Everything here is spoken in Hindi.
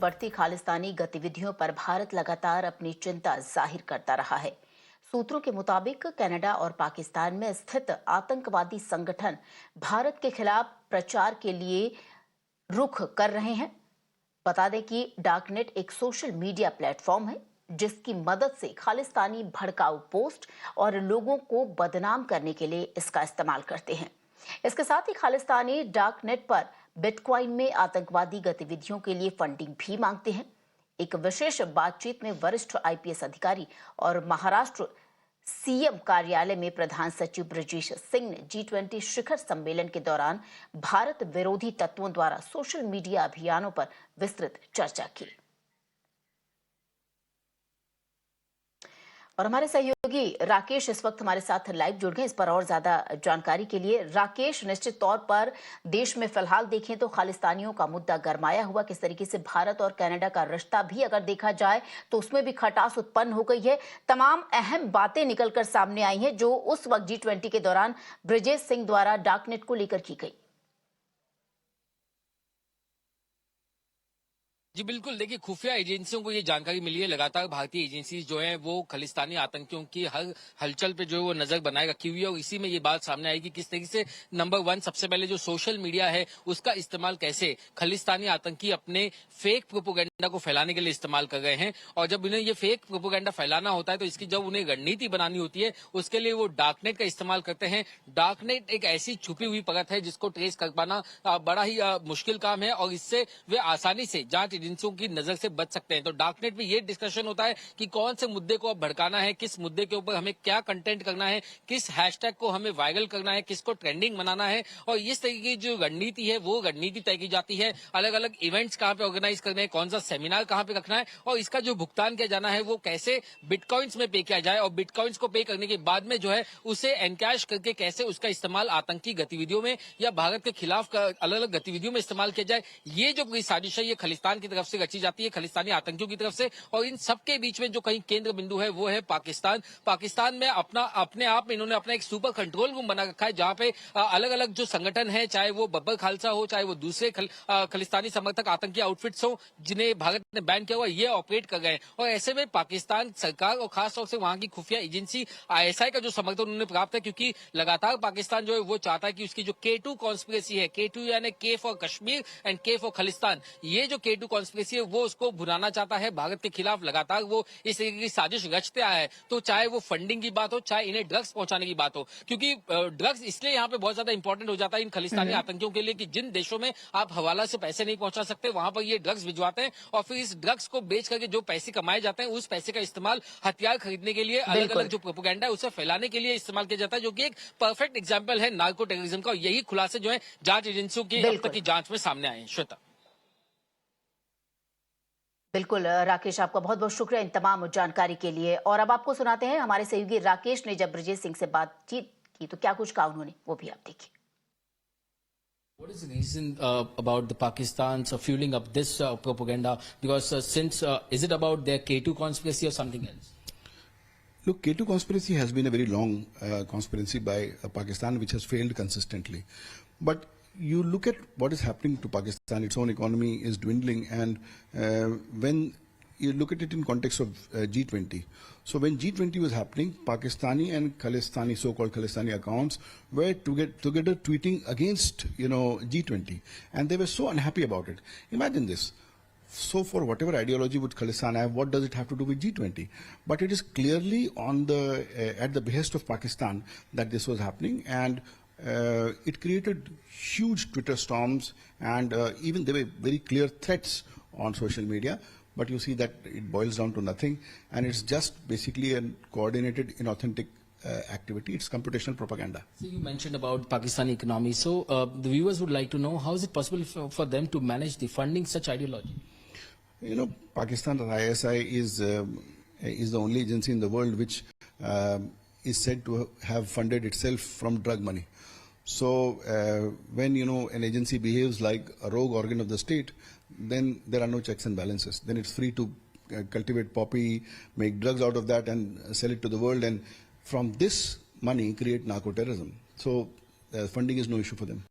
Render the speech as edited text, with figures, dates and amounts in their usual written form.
बढ़ती खालिस्तानी गतिविधियों पर भारत लगातार अपनी चिंता जाहिर करता रहा है। सूत्रों के मुताबिक कनाडा और पाकिस्तान में स्थित आतंकवादी संगठन भारत के खिलाफ प्रचार के लिए रुख कर रहे हैं। बता दें कि डार्कनेट एक सोशल मीडिया प्लेटफॉर्म है जिसकी मदद से खालिस्तानी भड़काऊ पोस्ट और लोगों को बदनाम करने के लिए इसका इस्तेमाल करते हैं। इसके साथ ही खालिस्तानी डार्कनेट पर बिटकॉइन में आतंकवादी गतिविधियों के लिए फंडिंग भी मांगते हैं। एक विशेष बातचीत में वरिष्ठ आईपीएस अधिकारी और महाराष्ट्र सीएम कार्यालय में प्रधान सचिव ब्रजेश सिंह ने G20 शिखर सम्मेलन के दौरान भारत विरोधी तत्वों द्वारा सोशल मीडिया अभियानों पर विस्तृत चर्चा की। और हमारे सहयोगी राकेश इस वक्त हमारे साथ लाइव जुड़ गए इस पर और ज्यादा जानकारी के लिए। राकेश, निश्चित तौर पर देश में फिलहाल देखें तो खालिस्तानियों का मुद्दा गरमाया हुआ, किस तरीके से भारत और कनाडा का रिश्ता भी अगर देखा जाए तो उसमें भी खटास उत्पन्न हो गई है। तमाम अहम बातें निकलकर सामने आई हैं जो उस वक्त G20 के दौरान ब्रजेश सिंह द्वारा डार्कनेट को लेकर की गई। जी बिल्कुल, देखिए खुफिया एजेंसियों को ये जानकारी मिली है। लगातार भारतीय एजेंसी जो है वो खालिस्तानी आतंकियों की हर हलचल पे जो है वो नजर बनाए रखी हुई है और इसी में ये बात सामने आई कि किस तरीके से नंबर 1 सबसे पहले जो सोशल मीडिया है उसका इस्तेमाल कैसे खालिस्तानी आतंकी अपने फेक प्रोपोगंडा को फैलाने के लिए इस्तेमाल कर रहे हैं। और जब उन्हें ये फेक प्रोपोगंडा फैलाना होता है तो इसकी जब उन्हें रणनीति बनानी होती है उसके लिए वो डार्कनेट का इस्तेमाल करते हैं। डार्कनेट एक ऐसी छुपी हुई परत है जिसको ट्रेस कर पाना बड़ा ही मुश्किल काम है और इससे वे आसानी से जांच एजेंसियों की नजर से बच सकते हैं। तो डार्कनेट में ये डिस्कशन होता है कि कौन से मुद्दे को अब भड़काना है, किस मुद्दे के ऊपर हमें क्या कंटेंट करना है, किस हैशटैग को हमें वायरल करना है, किसको ट्रेंडिंग बनाना है। और इस तरीके की जो रणनीति है वो रणनीति तय की जाती है। अलग अलग इवेंट्स कहाँ पे ऑर्गेनाइज करने हैं, कौन सा सेमिनार कहाँ पे रखना है और इसका जो भुगतान किया जाना है वो कैसे बिटकॉइंस में पे किया जाए और बिटकॉइंस को पे करने के बाद में जो है उसे एनकैश करके कैसे उसका इस्तेमाल आतंकी गतिविधियों में या भारत के खिलाफ अलग अलग गतिविधियों में इस्तेमाल किया जाए। ये जो पूरी साजिश है ये खालिस्तान की तरफ से रची जाती है, खालिस्तानी आतंकियों की तरफ से। और इन सबके बीच में जो कहीं केंद्र बिंदु है वो है पाकिस्तान। पाकिस्तान में अपने आप में इन्होंने अपना एक सुपर कंट्रोल रूम बना रखा है जहां पे अलग अलग जो संगठन है, चाहे वो बब्बर खालसा हो, चाहे वो दूसरे खालिस्तानी समर्थक आतंकी आउटफिट्स हो जिन्हें भारत ने बैन किया हुआ, ये ऑपरेट कर गए हैं। और ऐसे में पाकिस्तान सरकार और खासतौर से वहां की खुफिया एजेंसी ISI का जो समर्थन उन्होंने प्राप्त है, क्योंकि लगातार पाकिस्तान जो है वो चाहता है कि उसकी जो K2 कॉन्स्पिरेसी है, K2 यानी K for Kashmir and K for Khalistan, ये जो K2 कॉन्स्पिरेसी है वो उसको भुनाना चाहता है। भारत के खिलाफ लगातार वो इस तरीके की साजिश रचते आया है। तो चाहे वो फंडिंग की बात हो, चाहे इन्हें ड्रग्स पहुंचाने की बात हो, क्योंकि ड्रग्स इसलिए यहाँ पे बहुत ज्यादा इंपॉर्टेंट हो जाता है इन खालिस्तानी आतंकियों के लिए कि जिन देशों में आप हवाला से पैसे नहीं पहुंचा सकते वहां पर ये ड्रग्स भिजवाते हैं और फिर इस ड्रग्स को बेच करके जो पैसे कमाए जाते हैं उस पैसे का इस्तेमाल हथियार खरीदने के लिए, अलग अलग जो प्रोपोगेंडा है उसे फैलाने के लिए इस्तेमाल किया जाता है, जो कि एक परफेक्ट एग्जाम्पल है नार्को टेररिज्म का। यही खुलासे जो है जांच एजेंसियों की अब तक की जांच में सामने आए हैं। श्वेता। बिल्कुल राकेश, आपका बहुत बहुत शुक्रिया इन तमाम जानकारी के लिए। और अब आपको सुनाते हैं हमारे सहयोगी राकेश ने जब ब्रजेश सिंह से बातचीत की तो क्या कुछ कहा उन्होंने, वो भी आप देखिए। What is the reason about the Pakistan's fueling up this propaganda? Because is it about their K2 conspiracy or something else? Look, K2 conspiracy has been a very long conspiracy by Pakistan, which has failed consistently. But you look at what is happening to Pakistan, its own economy is dwindling, and when you look at it in context of G20. So when G20 was happening, Pakistani and Khalistani, so-called Khalistani accounts were together tweeting against, G20. And they were so unhappy about it. Imagine this. So for whatever ideology would Khalistan have, what does it have to do with G20? But it is clearly on at the behest of Pakistan that this was happening, and it created huge Twitter storms, and even there were very clear threats on social media. But you see that it boils down to nothing, and it's just basically a coordinated, inauthentic activity. It's computational propaganda. So you mentioned about Pakistani economy. So the viewers would like to know, how is it possible for them to manage the funding such ideology? Pakistan's ISI is the only agency in the world which is said to have funded itself from drug money. So when an agency behaves like a rogue organ of the state, then there are no checks and balances. Then it's free to cultivate poppy, make drugs out of that and sell it to the world, and from this money create narco-terrorism. So funding is no issue for them.